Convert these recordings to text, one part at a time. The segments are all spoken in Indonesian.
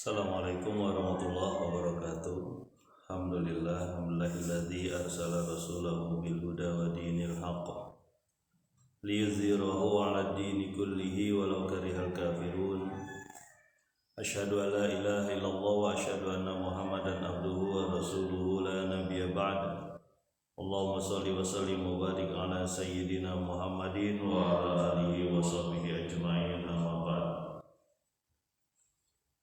Assalamualaikum warahmatullahi wabarakatuh. Alhamdulillahilladzi arsala rasulahu bil huda wa dinil haqq liyuzhirahu 'ala ad-dini kullihi walau karihal kafirun. Asyhadu an la ilaha illallah wa asyhadu anna Muhammadan abduhu wa rasuluhu la nabiyya ba'da. Allahumma shalli wa sallim wa barik ala sayyidina Muhammadin wa ala alihi wa sahbihi ajma'in. Amma ba'd.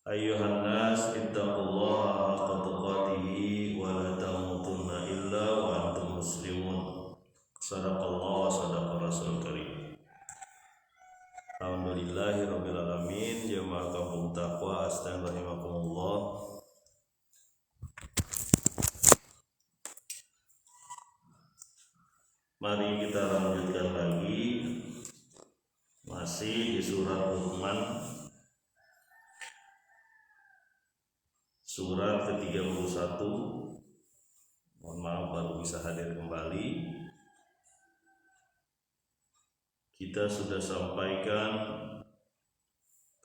Ayyuhan nas ittaqullaha haqqa tuqatih wa la tamutunna illa wa antum muslimun. Sadaqallahu wa sadaqa rasul karim. Alhamdulillahirabbil alamin. Jamaah kaum taqwa astagfirullahaladzim. Mari kita lanjutkan lagi, masih di surat Luqman, surat ke-31. Mohon maaf baru bisa hadir kembali. Kita sudah sampaikan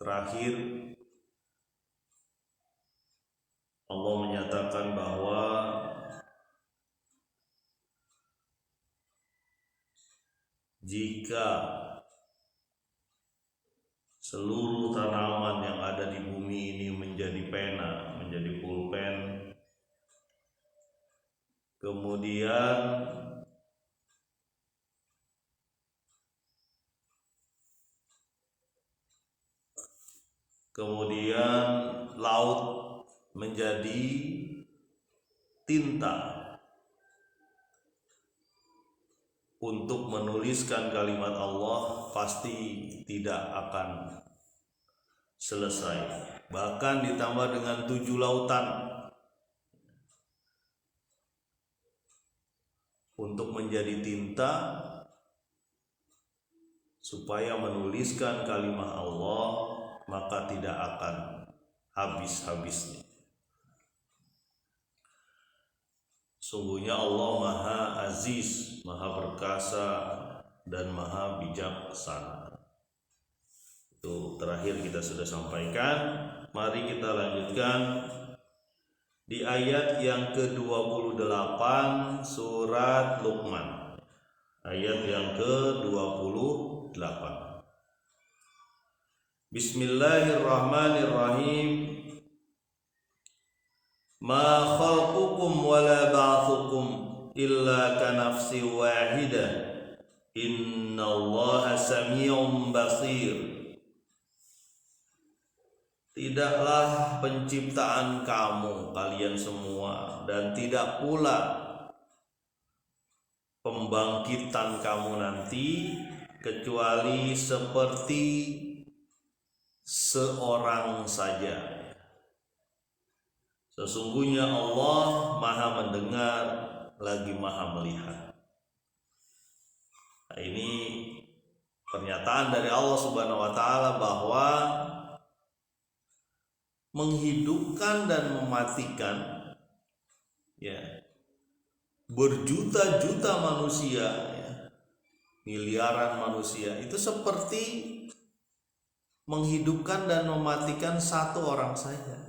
terakhir Allah menyatakan bahwa jika seluruh tanaman yang ada di bumi ini menjadi pena, menjadi pulpen, kemudian laut menjadi tinta untuk menuliskan kalimat Allah, pasti tidak akan selesai. Bahkan ditambah dengan 7 lautan untuk menjadi tinta supaya menuliskan kalimat Allah, maka tidak akan habis-habisnya. Sungguhnya Allah Maha Aziz, Maha Perkasa, dan Maha Bijaksana. Itu terakhir kita sudah sampaikan. Mari kita lanjutkan di ayat yang ke-28 surat Luqman. Ayat yang ke-28. Bismillahirrahmanirrahim. Ma khalqukum wa la ba'thukum illa kanafsi wahidah. Innallaha sami'un basir. Tidaklah penciptaan kamu, kalian semua, dan tidak pula pembangkitan kamu nanti kecuali seperti seorang saja. Sesungguhnya Allah Maha mendengar lagi Maha melihat. Nah, ini pernyataan dari Allah Subhanahu wa taala bahwa menghidupkan dan mematikan berjuta-juta manusia, miliaran manusia, itu seperti menghidupkan dan mematikan satu orang saja.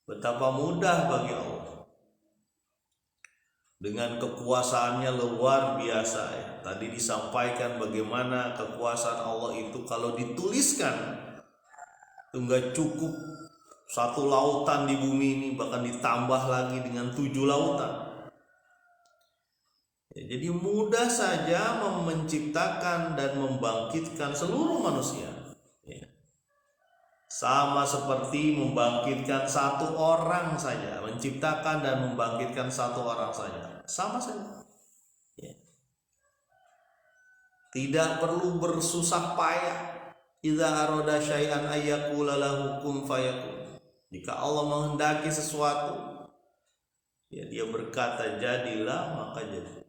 Betapa mudah bagi Allah. Dengan kekuasaannya luar biasa. Tadi disampaikan bagaimana kekuasaan Allah itu kalau dituliskan itu enggak cukup satu lautan di bumi ini, bahkan ditambah lagi dengan 7 lautan. Jadi mudah saja menciptakan dan membangkitkan seluruh manusia. Sama seperti membangkitkan satu orang saja, menciptakan dan membangkitkan satu orang saja, sama saja. Tidak perlu bersusah payah. Idza arada syai'an ayyaqula lahu kun fayakun. Jika Allah menghendaki sesuatu, dia berkata jadilah, maka jadi.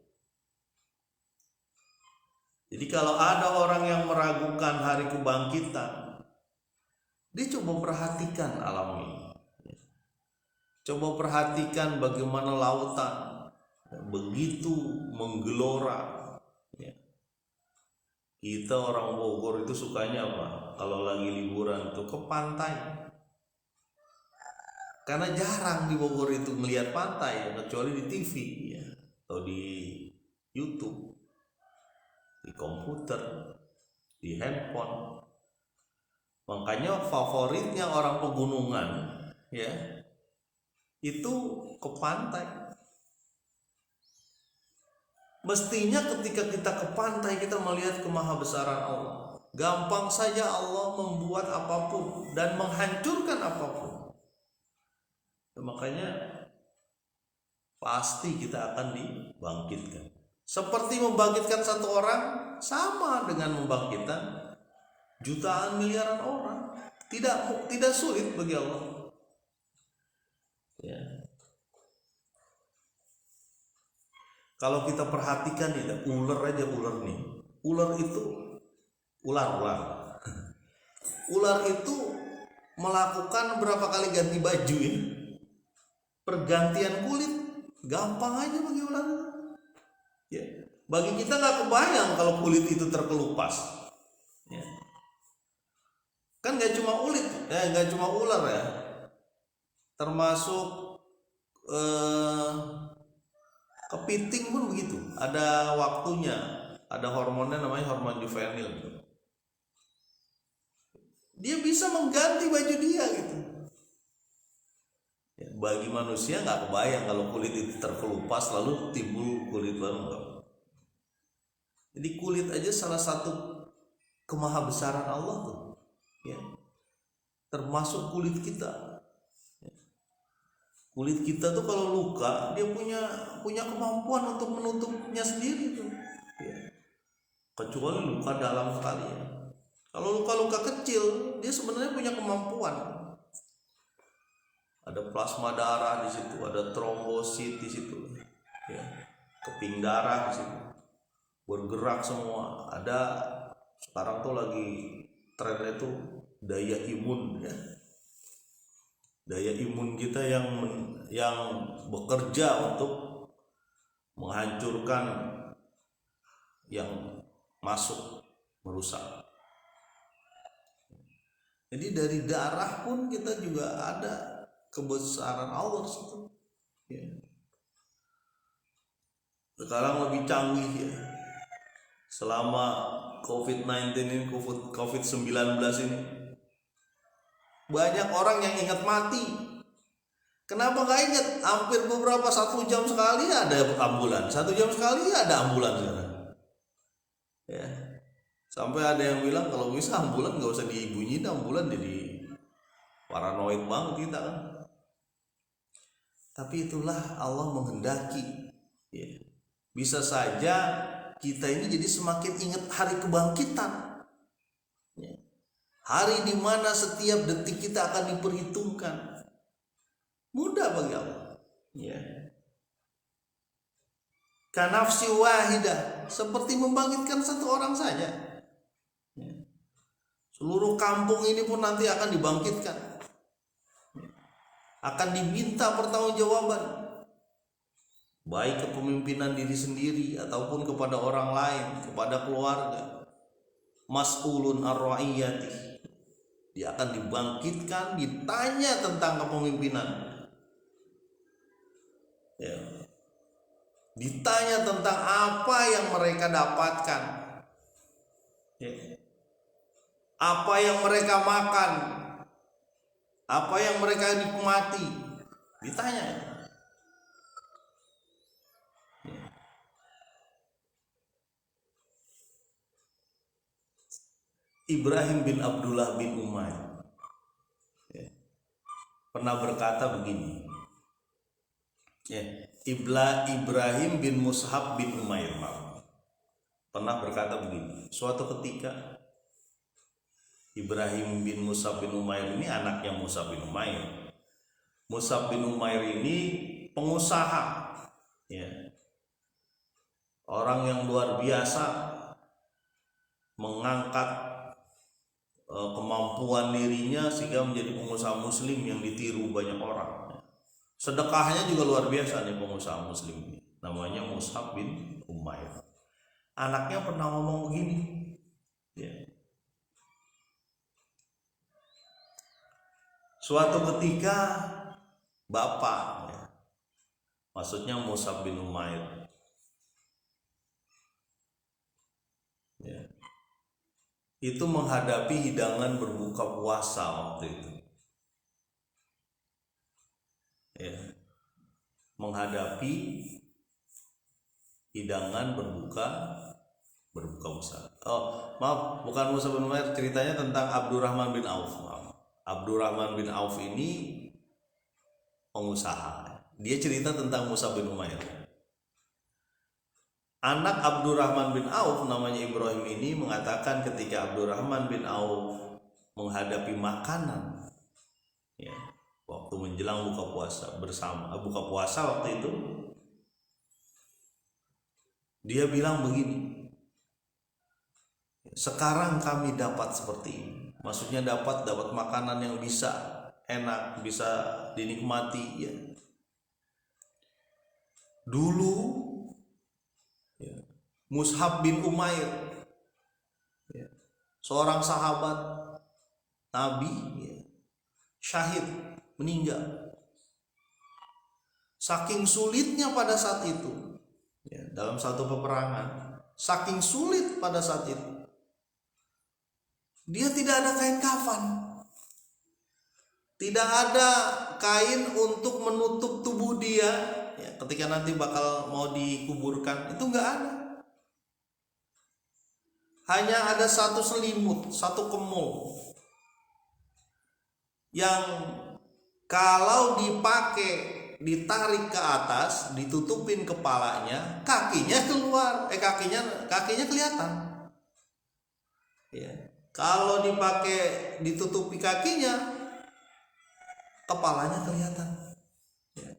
Jadi kalau ada orang yang meragukan hari kebangkitan, dia coba perhatikan alam ini. Coba perhatikan bagaimana lautan begitu menggelora. Kita orang Bogor itu sukanya apa? Kalau lagi liburan tuh ke pantai. Karena jarang di Bogor itu melihat pantai, kecuali di TV ya, atau di YouTube, di komputer, di handphone. Makanya favoritnya orang pegunungan ya itu ke pantai. Mestinya ketika kita ke pantai kita melihat kemahabesaran Allah. Gampang saja Allah membuat apapun dan menghancurkan apapun. Makanya pasti kita akan dibangkitkan. Seperti membangkitkan satu orang sama dengan membangkitkan jutaan miliaran orang. Tidak sulit bagi Allah. Ya. Kalau kita perhatikan ya, ular nih. Ular itu ular. Ular itu melakukan berapa kali ganti baju ya? Pergantian kulit gampang aja bagi ular. Ya. Bagi kita nggak kebayang kalau kulit itu terkelupas. Ya. Kan nggak cuma nggak cuma ular ya, termasuk kepiting pun begitu. Ada waktunya, ada hormonnya namanya hormon juvenil. Dia bisa mengganti baju dia gitu. Ya, bagi manusia nggak kebayang kalau kulit itu terkelupas lalu timbul kulit baru. Jadi kulit aja salah satu kemahabesaran Allah tuh, ya. Termasuk kulit kita. Ya. Kulit kita tuh kalau luka dia punya kemampuan untuk menutupnya sendiri tuh. Ya. Kecuali luka dalam sekali ya. Kalau luka-luka kecil dia sebenarnya punya kemampuan. Ada plasma darah di situ, ada trombosit di situ, ya, keping darah di situ, bergerak semua. Ada sekarang tuh lagi trennya tuh daya imun, ya, daya imun kita yang bekerja untuk menghancurkan yang masuk merusak. Jadi dari darah pun kita juga ada kebesaran Allah situ. Ya. Sekarang lebih canggih ya. Selama COVID-19 ini, COVID-19 ini, banyak orang yang ingat mati. Kenapa nggak ingat? Hampir beberapa 1 jam sekali ada ambulan, 1 jam sekali ada ambulan sekarang. Ya. Sampai ada yang bilang kalau bisa ambulan nggak usah dibunyiin, ambulan jadi paranoid banget kita kan. Tapi itulah Allah menghendaki ya. Bisa saja kita ini jadi semakin ingat hari kebangkitan ya. Hari dimana setiap detik kita akan diperhitungkan. Mudah bagi Allah ya. Kanafsi wahidah, seperti membangkitkan satu orang saja ya. Seluruh kampung ini pun nanti akan dibangkitkan, akan diminta pertanggungjawaban, baik kepemimpinan diri sendiri ataupun kepada orang lain, kepada keluarga. Mas'ulun ar-ra'iyati, dia akan dibangkitkan, ditanya tentang kepemimpinan ya. Ditanya tentang apa yang mereka dapatkan ya. Apa yang mereka makan, apa yang mereka nikmati, ditanya. Ibrahim bin Abdullah bin Umayyah pernah berkata begini. Ibrahim bin Mushab bin Umair pernah berkata begini. Suatu ketika Ibrahim bin Mushab bin Umair ini anaknya Musa bin Umair. Musa bin Umair ini pengusaha ya. Orang yang luar biasa, mengangkat kemampuan dirinya sehingga menjadi pengusaha muslim yang ditiru banyak orang. Sedekahnya juga luar biasa nih pengusaha muslim ini. Namanya Mus'ab bin Umair. Anaknya pernah ngomong begini, Ya. Suatu ketika bapak, ya, maksudnya Mus'ab bin Umair, ya, itu menghadapi hidangan berbuka puasa waktu itu. Ya. Menghadapi hidangan berbuka puasa. Oh, maaf, bukan Mus'ab bin Umair, ceritanya tentang Abdurrahman bin Auf. Abdurrahman bin Auf ini pengusaha. Dia cerita tentang Mus'ab bin Umair. Anak Abdurrahman bin Auf namanya Ibrahim ini mengatakan ketika Abdurrahman bin Auf menghadapi makanan, ya, waktu menjelang buka puasa waktu itu, dia bilang begini, sekarang kami dapat seperti ini. Maksudnya dapat makanan yang bisa enak, bisa dinikmati, ya. Dulu, ya, Mus'ab bin Umair, ya, seorang sahabat Nabi, ya, syahid, meninggal. Saking sulitnya pada saat itu, ya, dalam satu peperangan, saking sulit pada saat itu, dia tidak ada kain kafan, tidak ada kain untuk menutup tubuh dia, ya, ketika nanti bakal mau dikuburkan, itu nggak ada. Hanya ada satu selimut, satu kemul yang kalau dipakai, ditarik ke atas, ditutupin kepalanya, kakinya keluar, kakinya kelihatan. Ya. Kalau dipakai, ditutupi kakinya, kepalanya kelihatan. Ya.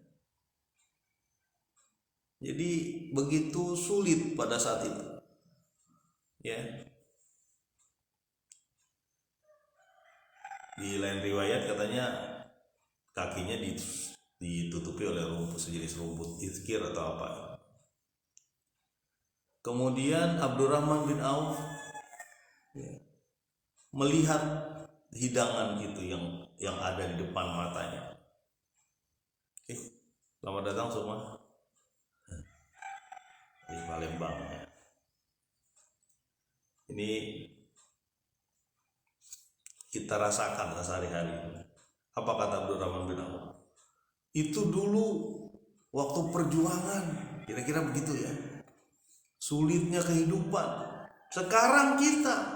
Jadi begitu sulit pada saat itu. Ya. Di lain riwayat katanya kakinya ditutupi oleh rumput, sejenis rumput izkir atau apa. Kemudian Abdurrahman bin Auf, ya, melihat hidangan itu yang ada di depan matanya. Selamat datang semua di Palembang, ya. Ini kita rasakan sehari-hari. Apa kata Abdurrahman bin Auf? Itu dulu waktu perjuangan, kira-kira begitu, ya. Sulitnya kehidupan. Sekarang kita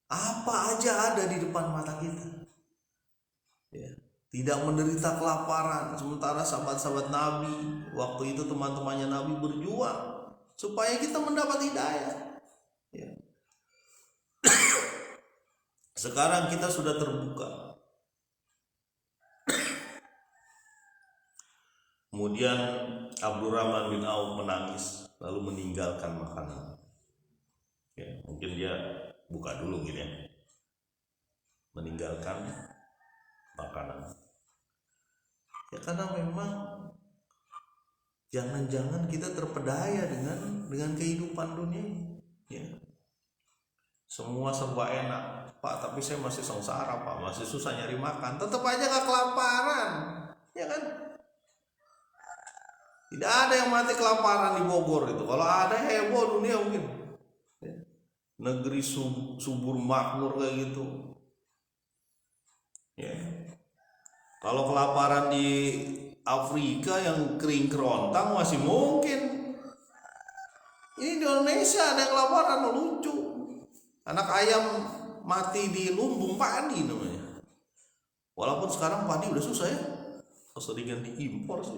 apa aja ada di depan mata kita, ya. Tidak menderita kelaparan. Sementara sahabat-sahabat Nabi waktu itu, teman-temannya Nabi berjuang supaya kita mendapat hidayah, ya. Sekarang kita sudah terbuka. Kemudian Abdurrahman bin Auf menangis lalu meninggalkan makanan, ya, mungkin dia buka dulu gitu, ya, meninggalkan makanan, ya, karena memang jangan-jangan kita terpedaya dengan kehidupan dunia, ya. Semua serba enak, Pak, tapi saya masih sengsara, Pak, masih susah nyari makan, tetap aja gak kelaparan, ya kan? Tidak ada yang mati kelaparan di Bogor itu. Kalau ada heboh dunia mungkin, ya. Negeri subur makmur kayak gitu, ya. Kalau kelaparan di Afrika yang kering kerontang masih mungkin. Ini di Indonesia ada yang kelaparan, lucu. Anak ayam mati di lumbung padi namanya. Walaupun sekarang padi udah susah, ya, keseringan diimpor sih,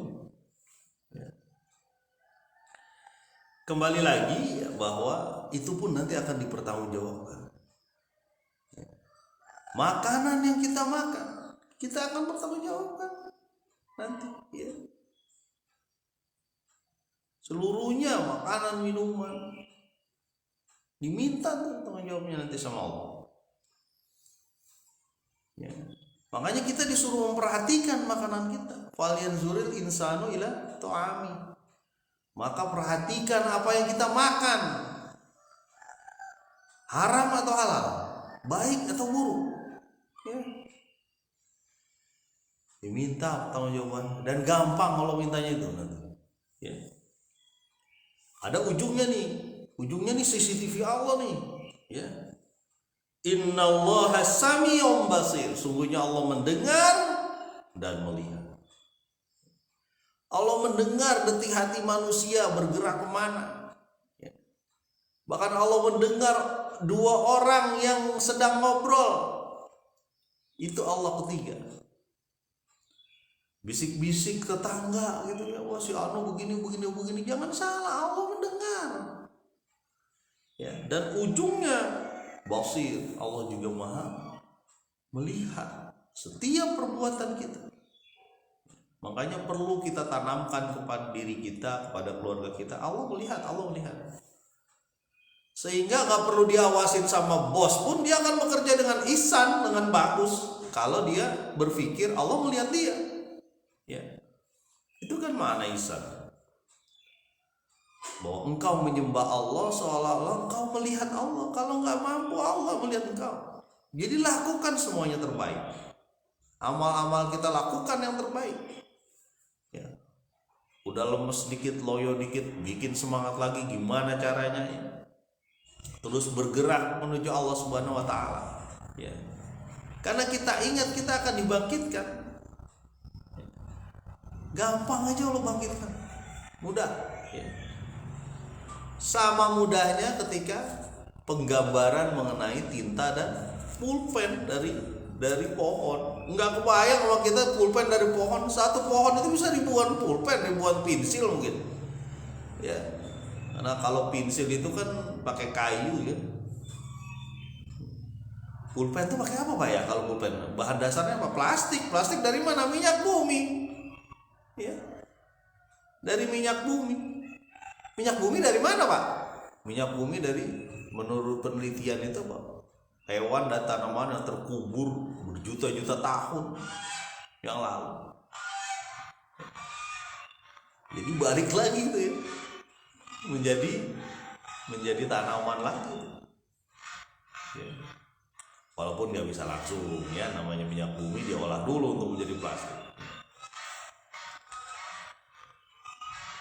ya. Kembali lagi, ya, bahwa itu pun nanti akan dipertanggungjawabkan. Makanan yang kita makan, kita akan bertanggungjawabkan nanti, ya. Seluruhnya makanan, minuman diminta tanggung jawabnya nanti sama Allah, ya. Makanya kita disuruh memperhatikan makanan kita. Falyanzuril insanu ila ta'ami. Maka perhatikan apa yang kita makan. haram atau halal, baik atau buruk, ya. Diminta tanggung jawaban, dan gampang kalau mintanya itu nanti, ya. Ada ujungnya nih CCTV Allah nih, ya. Innallaha sami'un basir, sungguhnya Allah mendengar dan melihat. Allah mendengar detik hati manusia bergerak kemana, ya. Bahkan Allah mendengar dua orang yang sedang ngobrol, itu Allah ketiga. Bisik-bisik tetangga gitu ya, wah si Anu begini, jangan salah, Allah mendengar, ya. Dan ujungnya basir, Allah juga maha melihat setiap perbuatan kita. Makanya perlu kita tanamkan kepada diri kita, kepada keluarga kita, Allah melihat. Sehingga gak perlu diawasin sama bos pun, dia akan bekerja dengan ihsan, dengan bagus, kalau dia berpikir Allah melihat dia, ya. Itu kan makna ihsan, bahwa engkau menyembah Allah seolah-olah engkau melihat Allah. Kalau nggak mampu, Allah melihat engkau. Jadi lakukan semuanya terbaik. Amal-amal kita lakukan yang terbaik, ya. Udah lemes dikit, loyo dikit, bikin semangat lagi. Gimana caranya, ya? Terus bergerak menuju Allah Subhanahu wa Ta'ala, ya. Karena kita ingat kita akan dibangkitkan. Gampang aja Allah bangkitkan, mudah, ya. Sama mudahnya ketika penggambaran mengenai tinta dan pulpen dari pohon. Nggak kebayang kalau kita pulpen dari pohon, satu pohon itu bisa ribuan pulpen, ribuan pensil mungkin, ya. Karena kalau pensil itu kan pakai kayu, ya. Pulpen itu pakai apa Pak ya? Kalau pulpen bahan dasarnya apa? Plastik dari mana? Minyak bumi, ya. Dari minyak bumi. Minyak bumi dari mana Pak? Minyak bumi dari, menurut penelitian itu Pak, hewan dan tanaman yang terkubur berjuta-juta tahun yang lalu. Jadi balik lagi itu, ya, menjadi tanaman lagi, ya. Walaupun nggak bisa langsung, ya, namanya minyak bumi diolah dulu untuk menjadi plastik.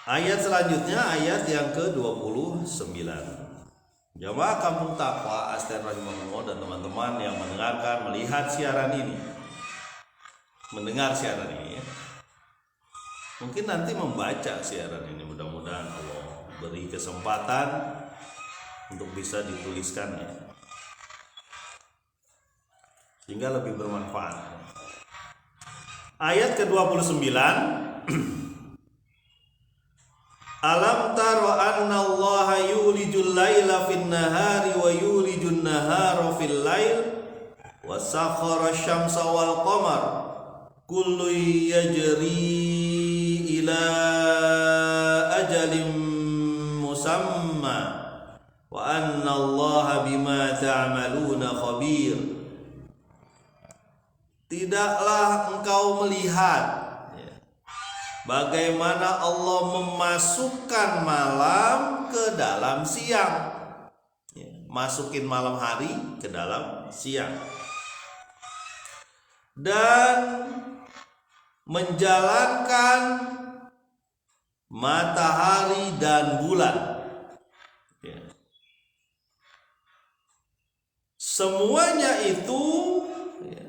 Ayat selanjutnya, ayat yang ke-29. Jamaah Kampung Takwa Asten Rahimahullah dan teman-teman yang mendengarkan, melihat siaran ini, mendengar siaran ini, ya. Mungkin nanti membaca siaran ini, mudah-mudahan Allah beri kesempatan untuk bisa dituliskannya, sehingga lebih bermanfaat. Ayat ke-29. Alam taro anna allaha yulijul laila fin nahari wa yulijun nahara fil lail wa sakhara syamsa wal qamar kullu yajri ila ajalin musamma wa anna allaha bima ta'maluna khabir. Tidaklah engkau melihat bagaimana Allah memasukkan malam ke dalam siang, ya, masukin malam hari ke dalam siang, dan menjalankan matahari dan bulan, ya. Semuanya itu, ya,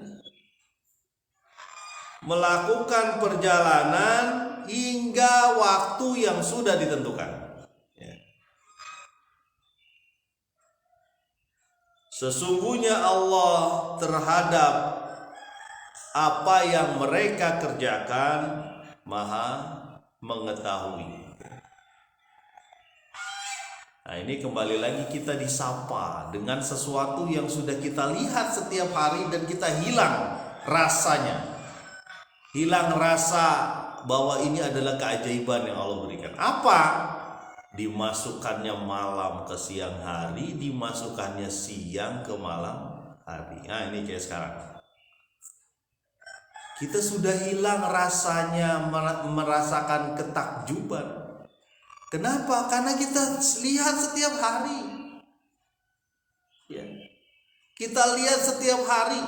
melakukan perjalanan hingga waktu yang sudah ditentukan, ya. Sesungguhnya Allah terhadap apa yang mereka kerjakan maha mengetahui. Nah, ini kembali lagi kita disapa dengan sesuatu yang sudah kita lihat setiap hari dan kita hilang rasanya, hilang rasa bahwa ini adalah keajaiban yang Allah berikan. Apa? Dimasukkannya malam ke siang hari, dimasukkannya siang ke malam hari. Nah, ini kayak sekarang. Kita sudah hilang rasanya merasakan ketakjuban. Kenapa? Karena kita lihat setiap hari, ya. Kita lihat setiap hari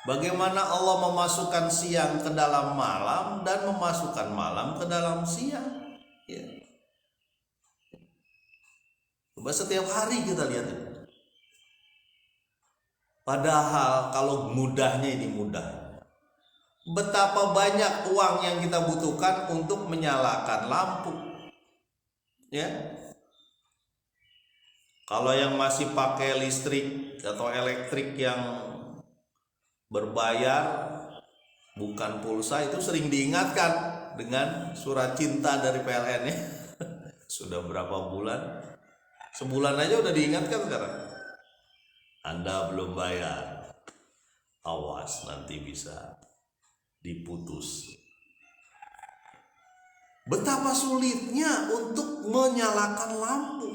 bagaimana Allah memasukkan siang ke dalam malam dan memasukkan malam ke dalam siang. Ya. Coba setiap hari kita lihat itu. Padahal kalau mudahnya ini mudah. Betapa banyak uang yang kita butuhkan untuk menyalakan lampu. Ya. Kalau yang masih pakai listrik atau elektrik yang berbayar bukan pulsa itu sering diingatkan dengan surat cinta dari PLN ya. Sudah berapa bulan? Sebulan aja udah diingatkan sekarang. Anda belum bayar, awas nanti bisa diputus. Betapa sulitnya untuk menyalakan lampu,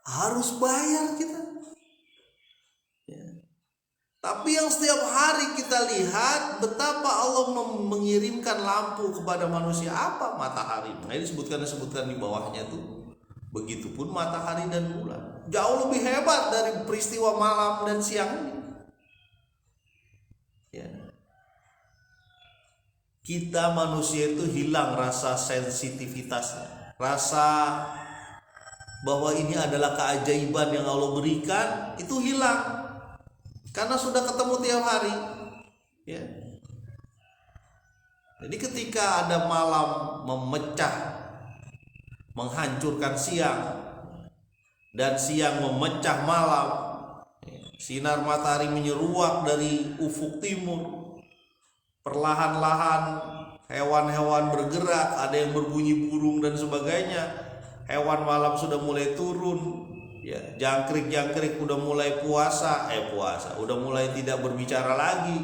harus bayar kita. Ya. Tapi yang setiap hari kita lihat betapa Allah mengirimkan lampu kepada manusia apa? Matahari. Nah, disebutkan di bawahnya tuh. Begitupun matahari dan bulan. Jauh lebih hebat dari peristiwa malam dan siang ini. Ya. Kita manusia itu hilang rasa sensitivitasnya, rasa bahwa ini adalah keajaiban yang Allah berikan itu hilang karena sudah ketemu tiap hari. Ya. Jadi ketika ada malam memecah, menghancurkan siang dan siang memecah malam, sinar matahari menyeruak dari ufuk timur, perlahan-lahan hewan-hewan bergerak, ada yang berbunyi burung dan sebagainya. Hewan malam sudah mulai turun, ya, jangkrik-jangkrik udah mulai udah mulai tidak berbicara lagi.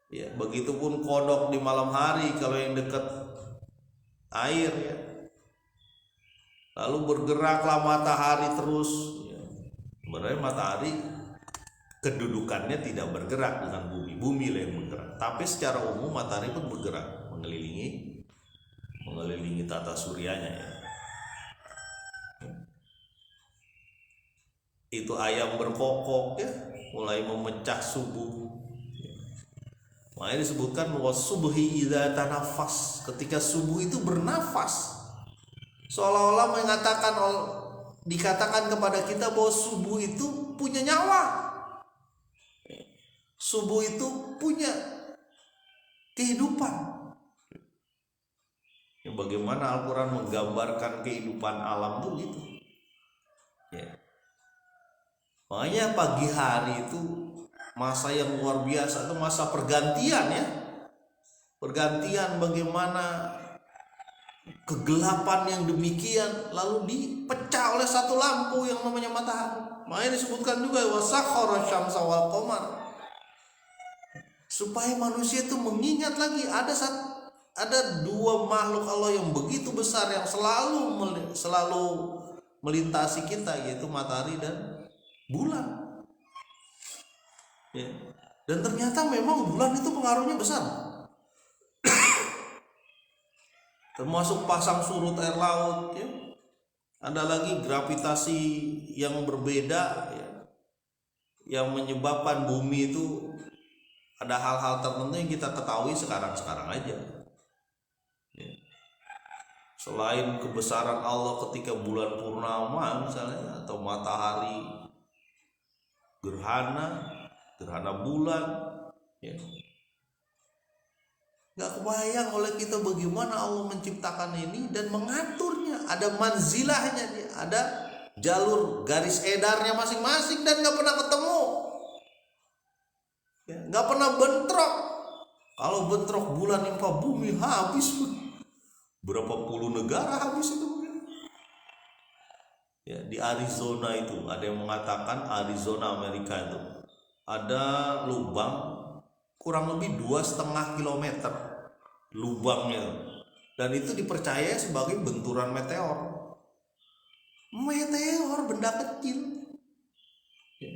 Ya, begitupun kodok di malam hari kalau yang dekat air ya. Lalu bergeraklah matahari terus. Ya. Sebenarnya matahari kedudukannya tidak bergerak dengan bumi lah yang bergerak. Tapi secara umum matahari pun bergerak mengelilingi tata suryanya ya. Itu ayam berkokok ya, mulai memecah subuh. Makanya disebutkan bahwa subhi idza tanafas, ketika subuh itu bernafas. Seolah-olah dikatakan kepada kita bahwa subuh itu punya nyawa. Subuh itu punya kehidupan. Ya, bagaimana Al-Quran menggambarkan kehidupan alam itu gitu. Ya. Makanya pagi hari itu masa yang luar biasa, itu masa pergantian ya. Pergantian bagaimana kegelapan yang demikian lalu dipecah oleh satu lampu yang namanya matahari. Makanya disebutkan juga wasakhara syamsa wal qamar, supaya manusia itu mengingat lagi ada dua makhluk Allah yang begitu besar yang selalu melintasi kita, yaitu matahari dan bulan. Ya. Dan ternyata memang bulan itu pengaruhnya besar. Termasuk pasang surut air laut ya. Ada lagi gravitasi yang berbeda ya, yang menyebabkan bumi itu ada hal-hal tertentu yang kita ketahui sekarang aja ya. Selain kebesaran Allah ketika bulan purnama misalnya, atau matahari gerhana bulan ya. Gak kebayang oleh kita bagaimana Allah menciptakan ini dan mengaturnya. Ada manzilahnya dia, ada jalur garis edarnya masing-masing dan gak pernah ketemu ya, gak pernah bentrok. Kalau bentrok bulan nimpa bumi habis berapa puluh negara habis itu ya. Di Arizona itu ada yang mengatakan, Arizona Amerika itu ada lubang kurang lebih 2,5 kilometer lubangnya, dan itu dipercaya sebagai benturan meteor, benda kecil ya.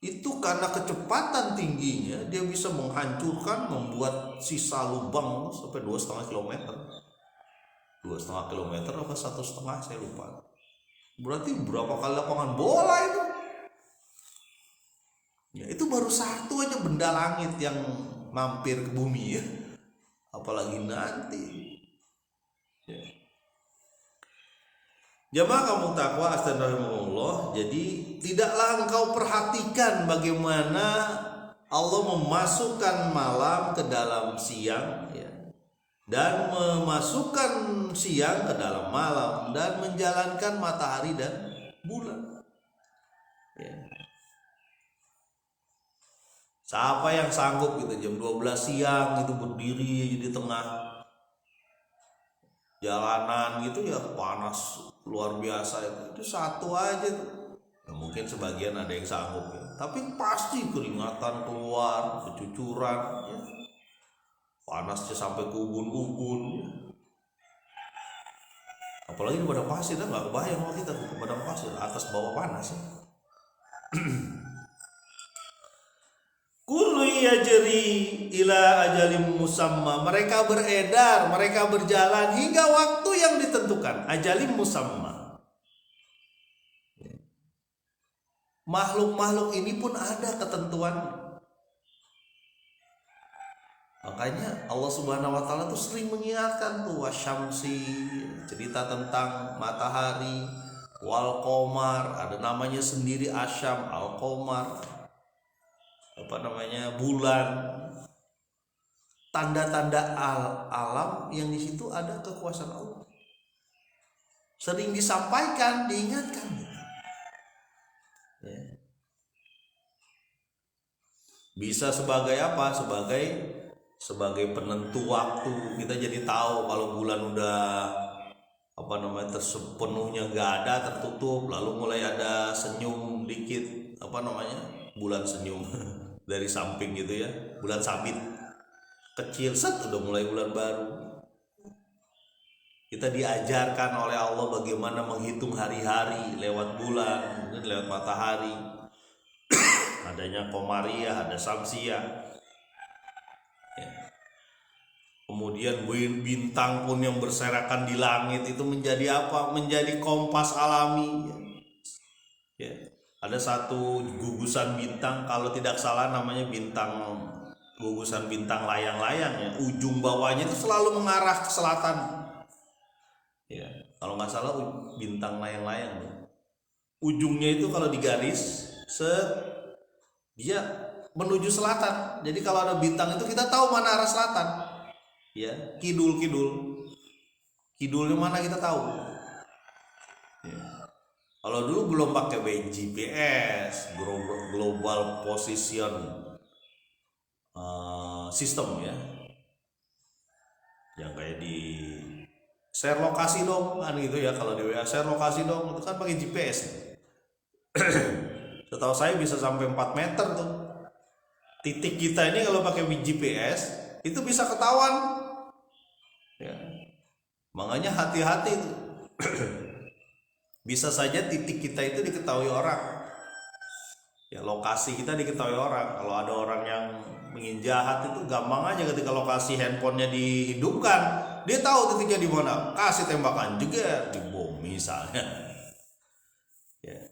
Itu karena kecepatan tingginya dia bisa menghancurkan, membuat sisa lubang sampai 2,5 kilometer apa 1,5 saya lupa. Berarti berapa kali lapangan bola itu? Ya, itu baru satu aja benda langit yang mampir ke bumi ya. Apalagi nanti. Ya. Jamaah kaum takwa astagfirullah. Jadi tidaklah engkau perhatikan bagaimana Allah memasukkan malam ke dalam siang ya, dan memasukkan siang ke dalam malam dan menjalankan matahari dan bulan. Ya. Siapa yang sanggup gitu jam 12 siang itu berdiri di tengah jalanan gitu ya, panas luar biasa itu satu aja tuh. Ya, mungkin sebagian ada yang sanggup ya, tapi pasti keringatan keluar, kecucuran ya. Panasnya sampai ke ubun-ubun ya. Apalagi di padang pasir kan nggak kebayang kalau kita ke padang pasir atas bawah panas ya. Kullu yajri ila ajalim musamma. Mereka beredar, mereka berjalan hingga waktu yang ditentukan. Ajalim musamma. Makhluk-makhluk ini pun ada ketentuan. Makanya Allah Subhanahu wa taala tuh sering mengingatkan tuh wasyamsi, cerita tentang matahari, wal qamar, ada namanya sendiri asyam, al qamar. Bulan, tanda-tanda alam yang di situ ada kekuasaan Allah. Sering disampaikan, diingatkan. Ya. Bisa sebagai apa? Sebagai penentu waktu. Kita jadi tahu kalau bulan udah tersepenuhnya nggak ada, tertutup, lalu mulai ada senyum dikit, bulan senyum dari samping gitu ya, bulan sabit kecil, set udah mulai bulan baru. Kita diajarkan oleh Allah bagaimana menghitung hari-hari lewat bulan, mungkin lewat matahari. Adanya Komariah, ada Samsiah ya. Kemudian bintang pun yang berserakan di langit itu menjadi apa? Menjadi kompas alami ya. Ada satu gugusan bintang, kalau tidak salah namanya gugusan bintang layang-layang ya. Ujung bawahnya itu selalu mengarah ke selatan. Ya, kalau nggak salah bintang layang-layang. Ujungnya itu kalau digaris, dia menuju selatan. Jadi kalau ada bintang itu kita tahu mana arah selatan. Ya, kidulnya mana kita tahu. Ya. Kalau dulu belum pakai GPS, Global Position System ya, yang kayak di share lokasi dong kan gitu ya. Kalau di WA share lokasi dong, itu kan pakai GPS. Setahu saya bisa sampai 4 meter tuh. Titik kita ini kalau pakai GPS itu bisa ketahuan. Ya. Makanya hati-hati tuh. Bisa saja titik kita itu diketahui orang. Ya, lokasi kita diketahui orang. Kalau ada orang yang ingin jahat itu gampang aja, ketika lokasi handphonenya dihidupkan, dia tahu titiknya di mana. Kasih tembakan juga di bom misalnya. Ya.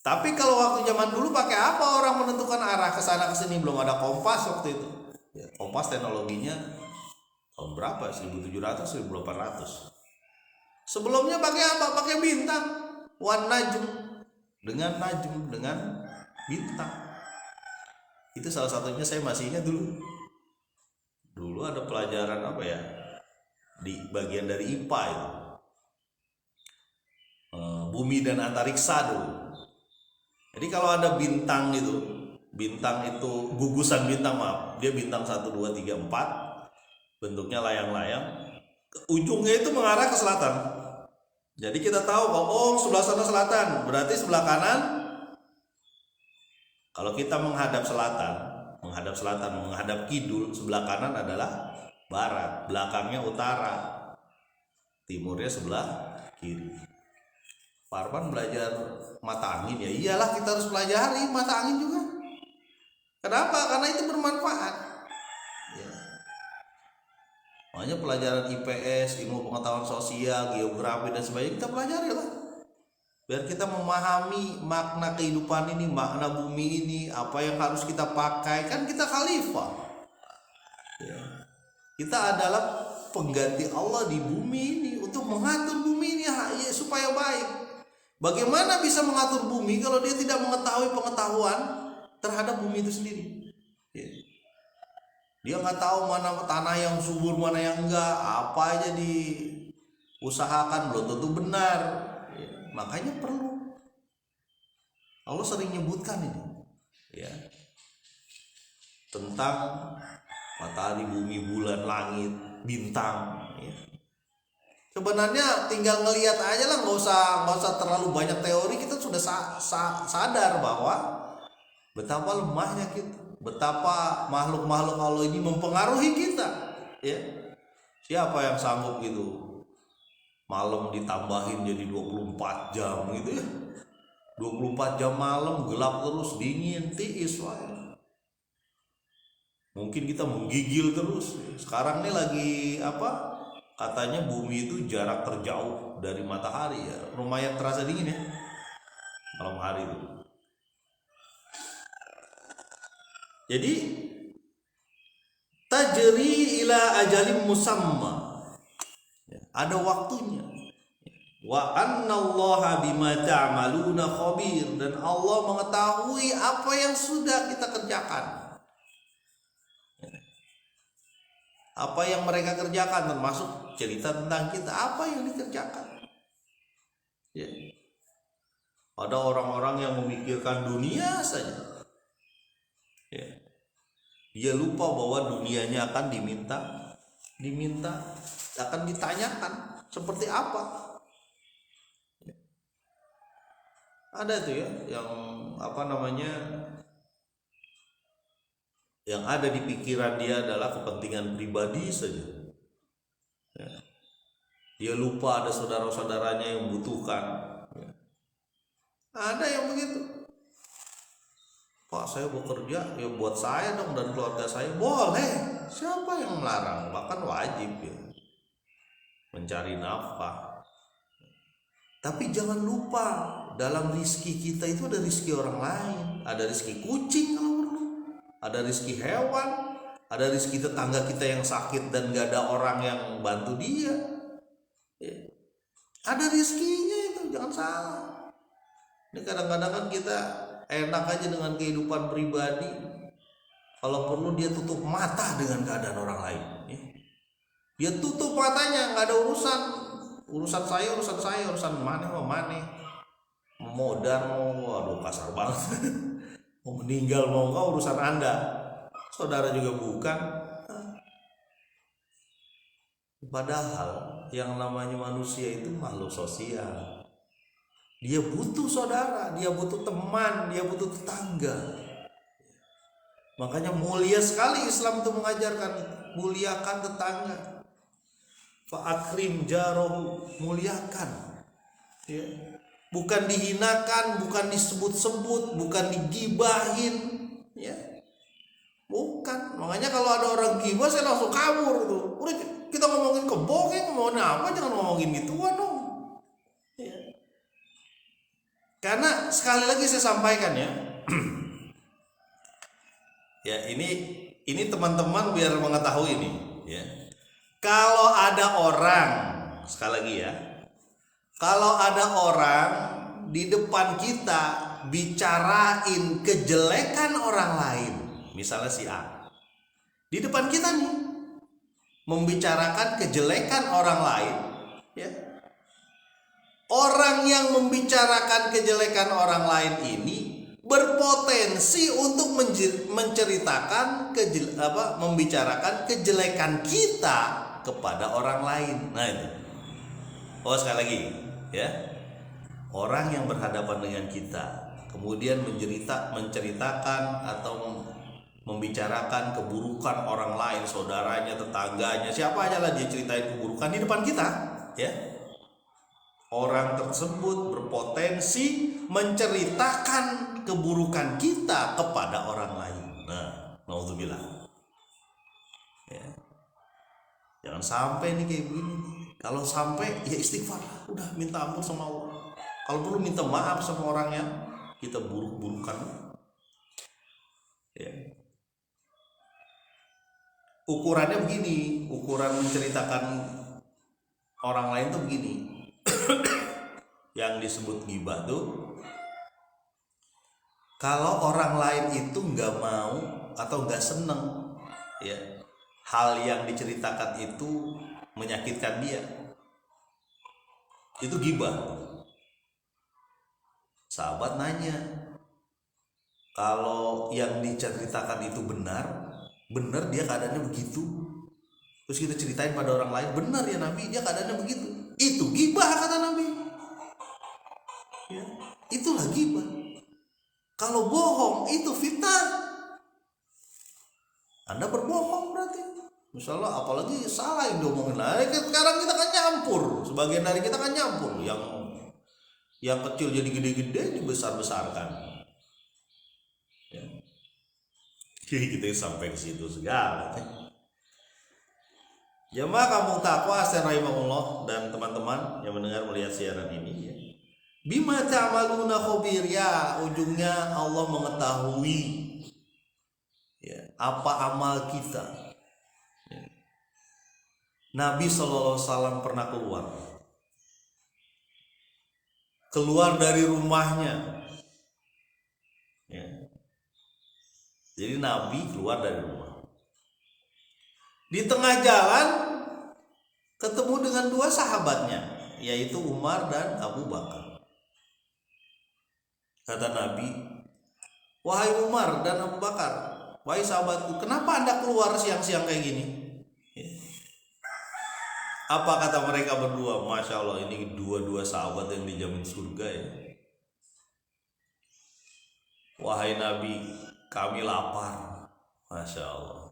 Tapi kalau waktu zaman dulu pakai apa orang menentukan arah ke sana ke sini? Belum ada kompas waktu itu. Ya, kompas teknologinya tahun berapa? 1700, 1800. Sebelumnya pakai apa? Pakai bintang, wan najm, dengan bintang. Itu salah satunya saya masih ingat dulu. Dulu ada pelajaran apa ya? Di bagian dari IPA itu. Bumi dan antariksa dulu. Jadi kalau ada bintang itu gugusan bintang, dia bintang 1, 2, 3, 4, bentuknya layang-layang, ujungnya itu mengarah ke selatan. Jadi kita tahu bahwa sebelah sana selatan, berarti sebelah kanan. Kalau kita menghadap kidul, sebelah kanan adalah barat, belakangnya utara, timurnya sebelah kiri. Parman belajar mata angin ya, iyalah kita harus pelajari mata angin juga. Kenapa? Karena itu bermanfaat. Ya. Makanya pelajaran IPS, ilmu pengetahuan sosial, geografi dan sebagainya kita pelajari lah. biar kita memahami makna kehidupan ini, makna bumi ini, apa yang harus kita pakai. Kan kita khalifah ya. Kita adalah pengganti Allah di bumi ini untuk mengatur bumi ini ya, supaya baik. Bagaimana bisa mengatur bumi kalau dia tidak mengetahui pengetahuan terhadap bumi itu sendiri ya. Dia nggak tahu mana tanah yang subur, mana yang enggak, apa aja diusahakan belum tentu benar ya. Makanya perlu, Allah sering nyebutkan ini ya, tentang matahari, bumi, bulan, langit, bintang ya. Sebenarnya tinggal ngelihat aja lah, nggak usah terlalu banyak teori. Kita sudah sadar bahwa betapa lemahnya kita, betapa makhluk-makhluk Allah ini mempengaruhi kita ya. Siapa yang sanggup gitu malam ditambahin jadi 24 jam gitu ya, 24 jam malam, gelap terus, dingin, tiis wah. Mungkin kita menggigil terus. Sekarang ini lagi apa, katanya bumi itu jarak terjauh dari matahari ya, lumayan terasa dingin ya malam hari itu. Jadi tajri ila ajalim musamma ya, ada waktunya. Wa annallaha bima ta'maluna khabir, dan Allah mengetahui apa yang sudah kita kerjakan. Apa yang mereka kerjakan, termasuk cerita tentang kita, apa yang dikerjakan ya. Ada orang-orang yang memikirkan dunia saja ya. Dia lupa bahwa dunianya akan diminta, akan ditanyakan seperti apa ya. Ada tuh ya, yang apa namanya, yang ada di pikiran dia adalah kepentingan pribadi saja ya. Dia lupa ada saudara-saudaranya yang membutuhkan ya. Ada yang begitu, Pak saya bekerja ya buat saya dong dan keluarga saya. Boleh, siapa yang melarang, bahkan wajib ya mencari nafkah. Tapi jangan lupa dalam rizki kita itu ada rizki orang lain. Ada rizki kucing kalau perlu, ada rizki hewan, ada rizki tetangga kita yang sakit dan gak ada orang yang bantu dia ya. Ada rizkinya itu, jangan salah. Ini kadang-kadang kan kita enak aja dengan kehidupan pribadi, kalau perlu dia tutup mata dengan keadaan orang lain ya. Dia tutup matanya, gak ada urusan saya, urusan mana mau modar mau, waduh kasar banget mau meninggal mau enggak urusan Anda, saudara juga bukan. Padahal yang namanya manusia itu makhluk sosial. Dia butuh saudara, dia butuh teman, dia butuh tetangga. Makanya mulia sekali Islam itu mengajarkan muliakan tetangga. Fa'akrim jarohu, muliakan ya. Bukan dihinakan, bukan disebut-sebut, bukan digibahin ya. Bukan. Makanya kalau ada orang gibah saya langsung kabur tuh. Udah kita ngomongin kebokeng, ngomongin apa, jangan ngomongin gituan dong ya. Karena sekali lagi saya sampaikan ya ya, ini teman-teman biar mengetahui ini ya. Kalau ada orang, sekali lagi ya, kalau ada orang di depan kita bicarain kejelekan orang lain, misalnya si A di depan kita nih membicarakan kejelekan orang lain ya. Orang yang membicarakan kejelekan orang lain ini berpotensi untuk menceritakan membicarakan kejelekan kita kepada orang lain. Nah itu. Oh sekali lagi ya. Orang yang berhadapan dengan kita kemudian menceritakan atau membicarakan keburukan orang lain, saudaranya, tetangganya, siapa aja lah dia ceritain keburukan di depan kita ya. Orang tersebut berpotensi menceritakan keburukan kita kepada orang lain. Nah, naudzubillah. Ya. Jangan sampai nih kayak begini. Kalau sampai ya istighfar, udah minta ampun sama Allah. Kalau perlu minta maaf sama orang yang kita buruk-burukan. Ya. Ukurannya begini, ukuran menceritakan orang lain tuh begini. Yang disebut ghibah tuh, kalau orang lain itu nggak mau atau nggak seneng, ya, hal yang diceritakan itu menyakitkan dia, itu ghibah. Sahabat nanya, kalau yang diceritakan itu benar dia keadaannya begitu, terus kita ceritain pada orang lain, benar ya Nabi, dia keadaannya begitu, itu ghibah kata Nabi. Ya, itulah ghibah. Kalau bohong itu fitnah. Anda berbohong berarti. Misalnya apalagi salah yang diomongin. Nah, sekarang kita kan nyampur. Sebagian dari kita kan nyampur. Yang kecil jadi gede-gede, dibesar-besarkan. Ya. Jadi kita sampai ke situ segala. Jemaah kampung takwa astagfirullah dan teman-teman yang mendengar melihat siaran ini, ya. Bima ta'maluna khabir, ya, ujungnya Allah mengetahui, ya, apa amal kita. Ya. Nabi SAW pernah keluar dari rumahnya, ya. Jadi Nabi keluar dari rumah, di tengah jalan ketemu dengan dua sahabatnya, yaitu Umar dan Abu Bakar. Kata Nabi, wahai Umar dan Abu Bakar, wahai sahabatku, kenapa Anda keluar siang-siang kayak gini? Apa kata mereka berdua? Masya Allah, ini dua-dua sahabat yang dijamin surga, ya. Wahai Nabi, kami lapar. Masya Allah.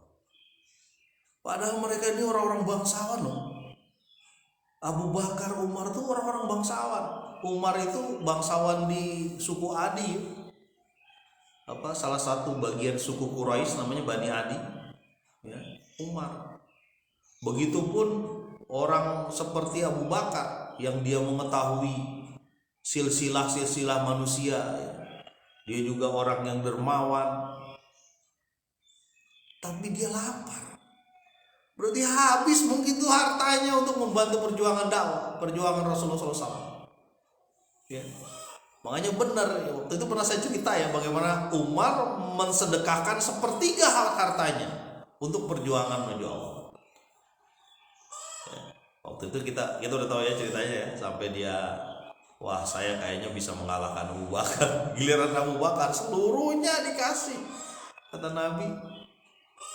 Padahal mereka ini orang-orang bangsawan loh. Abu Bakar, Umar itu orang-orang bangsawan. Umar itu bangsawan di suku Adi, salah satu bagian suku Quraisy namanya Bani Adi, ya, Umar. Begitupun orang seperti Abu Bakar yang dia mengetahui silsilah manusia, ya. Dia juga orang yang dermawan, tapi dia lapar. Berarti habis mungkin tuh hartanya untuk membantu perjuangan dakwah, perjuangan Rasulullah SAW. Ya. Makanya benar, waktu itu pernah saya cerita, ya, bagaimana Umar mensedekahkan sepertiga hartanya untuk perjuangan menuju Allah. Ya. Waktu itu kita udah tahu ya ceritanya, ya, sampai dia, wah, saya kayaknya bisa mengalahkan Abu Bakar. Giliran Abu Bakar seluruhnya dikasih. Kata Nabi,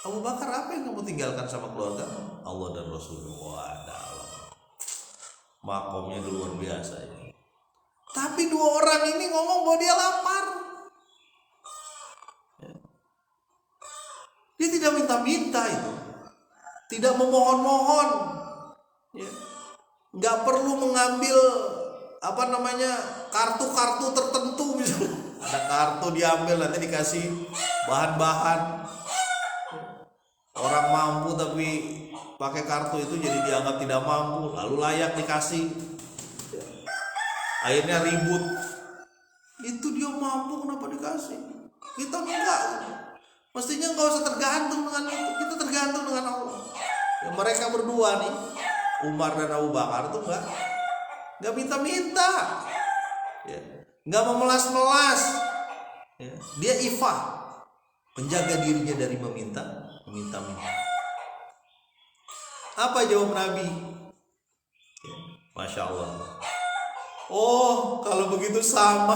Abu Bakar, apa yang kamu tinggalkan sama keluarga? Allah dan Rasulullah. Makomnya luar biasa, ya. Tapi dua orang ini ngomong bahwa dia lapar. Dia tidak minta-minta itu, tidak memohon-mohon, ya. Nggak perlu mengambil kartu-kartu tertentu, misalnya ada kartu diambil nanti dikasih bahan-bahan. Orang mampu tapi pakai kartu itu jadi dianggap tidak mampu, lalu layak dikasih. Akhirnya ribut. Itu dia mampu, kenapa dikasih? Kita enggak. Mestinya enggak usah tergantung dengan itu. Kita tergantung dengan Allah. Ya, mereka berdua nih, Umar dan Abu Bakar itu enggak minta-minta. Ya, enggak memelas-melas. Ya, dia ifah, menjaga dirinya dari meminta-minta. Apa jawab Nabi? Ya, Masya Allah. Oh, kalau begitu sama.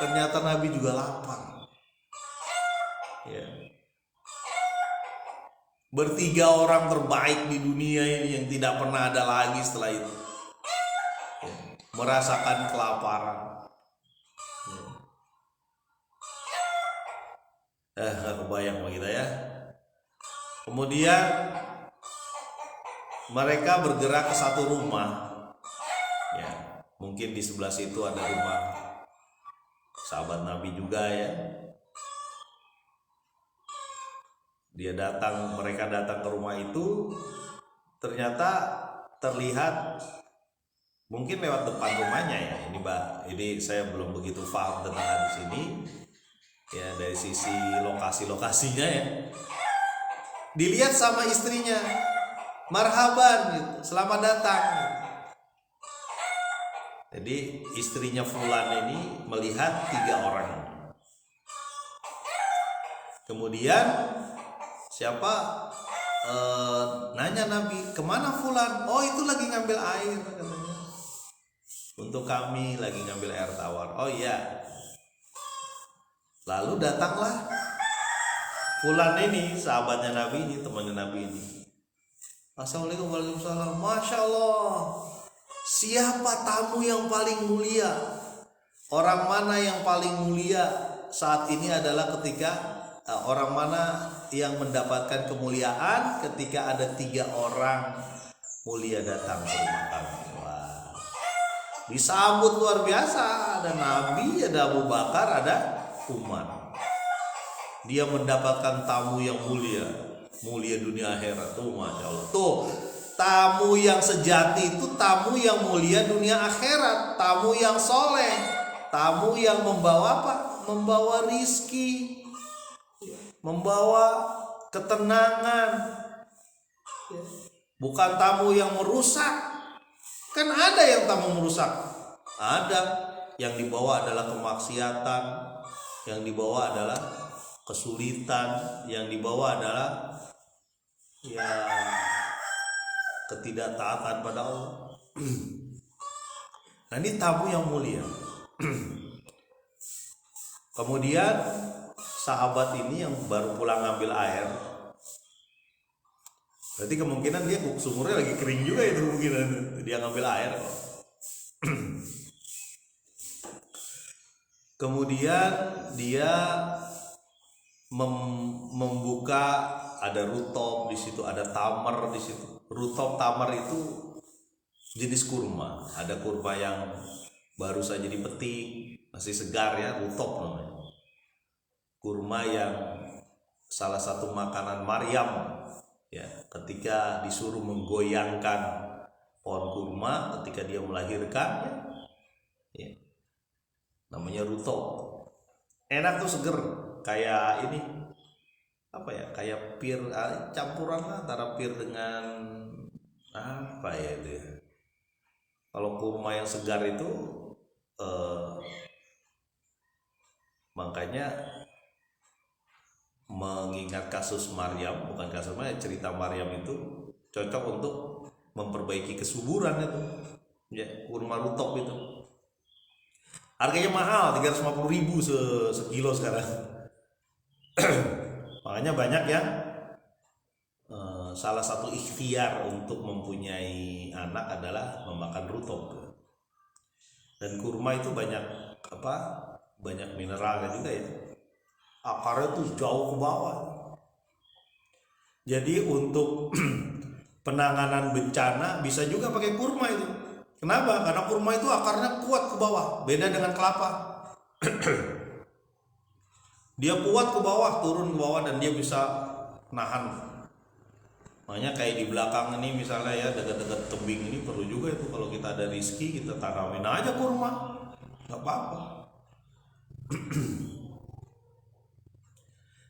Ternyata Nabi juga lapar. Ya. Bertiga orang terbaik di dunia ini yang tidak pernah ada lagi setelah itu, ya, merasakan kelaparan. Ya. Gak kebayang sama kita, ya. Kemudian mereka bergerak ke satu rumah. Ya. Mungkin di sebelah situ ada rumah sahabat Nabi juga, ya. Mereka datang ke rumah itu, ternyata terlihat mungkin lewat depan rumahnya ya. Ini saya belum begitu paham tentang hadis ini ya, dari sisi lokasinya ya. Dilihat sama istrinya, marhaban gitu, selamat datang. Jadi istrinya Fulan ini melihat 3 orang. Kemudian nanya Nabi, kemana Fulan? Oh, itu lagi ngambil air katanya. Untuk kami lagi ngambil air tawar. Oh iya. Lalu datanglah Fulan ini, sahabatnya Nabi ini, temannya Nabi ini. Assalamualaikum warahmatullahi wabarakatuh. Masya Allah, siapa tamu yang paling mulia? Orang mana yang paling mulia saat ini adalah ketika orang mana yang mendapatkan kemuliaan ketika ada 3 orang mulia datang ke rumah kami. Wah, disambut luar biasa. Ada Nabi, ada Abu Bakar, ada Umar. Dia mendapatkan tamu yang mulia dunia akhirat. Tuh Masya Allah. Tuh, tamu yang sejati itu tamu yang mulia dunia akhirat, tamu yang soleh, tamu yang membawa apa? Membawa rizki, membawa ketenangan, bukan tamu yang merusak. Kan ada yang tamu merusak, ada yang dibawa adalah kemaksiatan, yang dibawa adalah kesulitan, yang dibawa adalah ya ketidaktaatan pada Allah. Nah, ini tamu yang mulia. Kemudian sahabat ini yang baru pulang ngambil air, berarti kemungkinan dia sumurnya lagi kering juga, itu kemungkinan dia ngambil air. Kemudian dia membuka, ada rutop di situ, ada tamar di situ. Rutop, tamar itu jenis kurma. Ada kurma yang baru saja dipetik, masih segar ya, rutop namanya. Kurma yang salah satu makanan Maryam ya, ketika disuruh menggoyangkan pohon kurma ketika dia melahirkan ya, namanya rutop. Enak tuh, seger, kayak ini apa ya, kayak pir, campuran antara pir dengan apa ya itu ya. Kalau kurma yang segar itu makanya mengingat kasus Maryam, bukan kasus Maryam, cerita Maryam itu cocok untuk memperbaiki kesuburan itu ya, kurma rutop itu. Harganya mahal, 350.000 sekilo sekarang. Makanya banyak yang salah satu ikhtiar untuk mempunyai anak adalah memakan rutop. Dan kurma itu banyak mineralnya juga ya. Akarnya tuh jauh ke bawah. Jadi untuk penanganan bencana bisa juga pakai kurma itu. Kenapa? Karena kurma itu akarnya kuat ke bawah, beda dengan kelapa. Dia kuat ke bawah, turun ke bawah, dan dia bisa nahan. Makanya kayak di belakang ini misalnya ya, dekat-dekat tebing ini perlu juga itu, kalau kita ada rizki kita tanamin aja kurma, nggak apa-apa.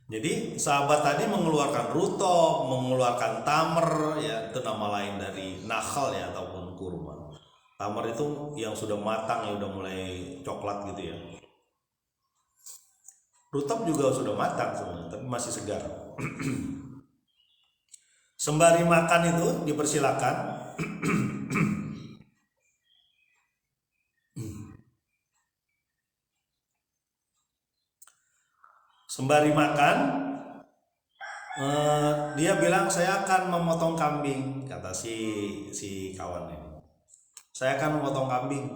Jadi sahabat tadi mengeluarkan rutop, mengeluarkan tamer ya, itu nama lain dari nakhal ya, ataupun kurma. Tamer itu yang sudah matang, yang udah mulai coklat gitu ya. Rutop juga sudah matang sebenarnya, tapi masih segar. Sembari makan itu dipersilakan. Sembari makan, dia bilang, saya akan memotong kambing, kata si kawan ini. Saya akan memotong kambing.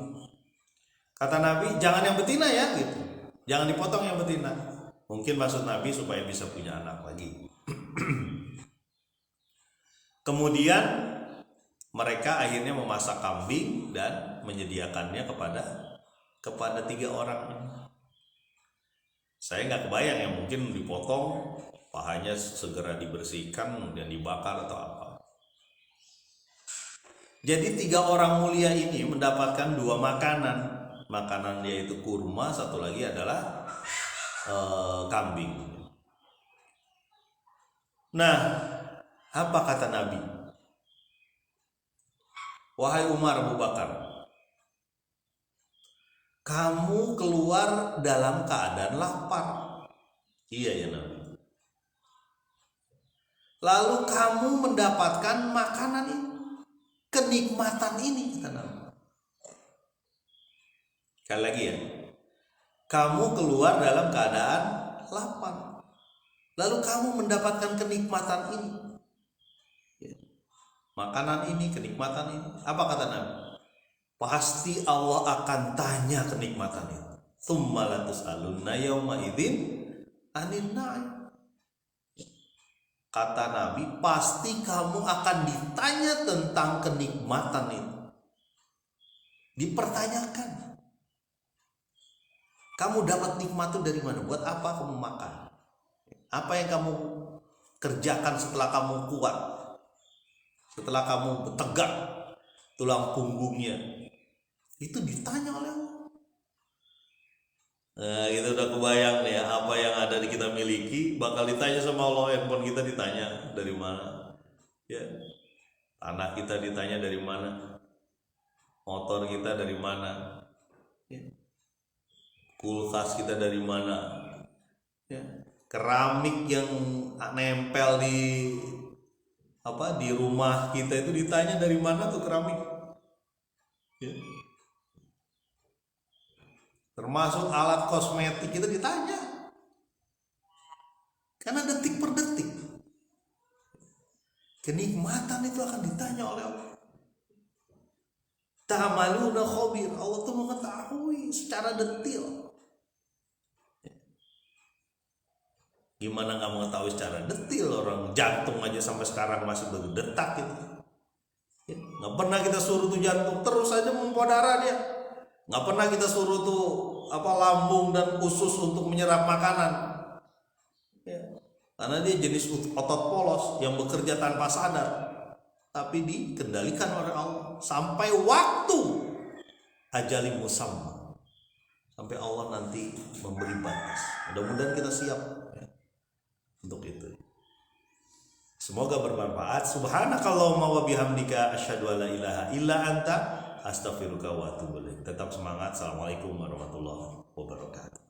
Kata Nabi, jangan yang betina ya, gitu. Jangan dipotong yang betina. Mungkin maksud Nabi supaya bisa punya anak lagi. Kemudian mereka akhirnya memasak kambing dan menyediakannya kepada 3 orang. Saya nggak kebayang ya, mungkin dipotong, pahanya segera dibersihkan, kemudian dibakar atau apa. Jadi 3 orang mulia ini mendapatkan 2 makanan. Makanan yaitu kurma, satu lagi adalah kambing. Nah, apa kata Nabi? Wahai Umar Abu Bakar, kamu keluar dalam keadaan lapar. Iya ya Nabi. Lalu kamu mendapatkan makanan ini, kenikmatan ini, kata Nabi. Sekali lagi ya, kamu keluar dalam keadaan lapar, lalu kamu mendapatkan kenikmatan ini, makanan ini, kenikmatan ini. Apa kata Nabi? Pasti Allah akan tanya kenikmatan itu. Tsumma latus'alunna yauma idzin 'anin na'im. Kata Nabi, pasti kamu akan ditanya tentang kenikmatan itu. Dipertanyakan. Kamu dapat nikmat itu dari mana? Buat apa kamu makan? Apa yang kamu kerjakan setelah kamu kuat? Setelah kamu tegak tulang punggungnya? Itu ditanya oleh Allah. Nah, kita udah kebayang nih ya, apa yang ada di kita miliki bakal ditanya sama Allah. Handphone kita ditanya dari mana, ya. Tanah kita ditanya dari mana, motor kita dari mana, ya. Kulkas kita dari mana, ya. Keramik yang nempel di rumah kita itu ditanya dari mana tuh keramik, ya. Termasuk alat kosmetik itu ditanya, karena detik per detik kenikmatan itu akan ditanya oleh Allah. Ta'maluna khabir, Allah tuh mengetahui secara detil. Gimana nggak mengetahui secara detil? Orang jantung aja sampai sekarang masih berdetak gitu. Nggak pernah kita suruh tuh jantung terus aja membawa darah dia. Nggak pernah kita suruh tuh lambung dan usus untuk menyerap makanan. Ya. Karena dia jenis otot polos yang bekerja tanpa sadar, tapi dikendalikan oleh Allah sampai waktu ajali musamma, sampai Allah nanti memberi batas. Mudah-mudahan kita siap ya, untuk itu. Semoga bermanfaat. Subhanakallahumma wa bihamdika asyhadu an la ilaha illa anta astaghfiruka wa atubu ilaik. Tetap semangat. Assalamualaikum warahmatullahi wabarakatuh.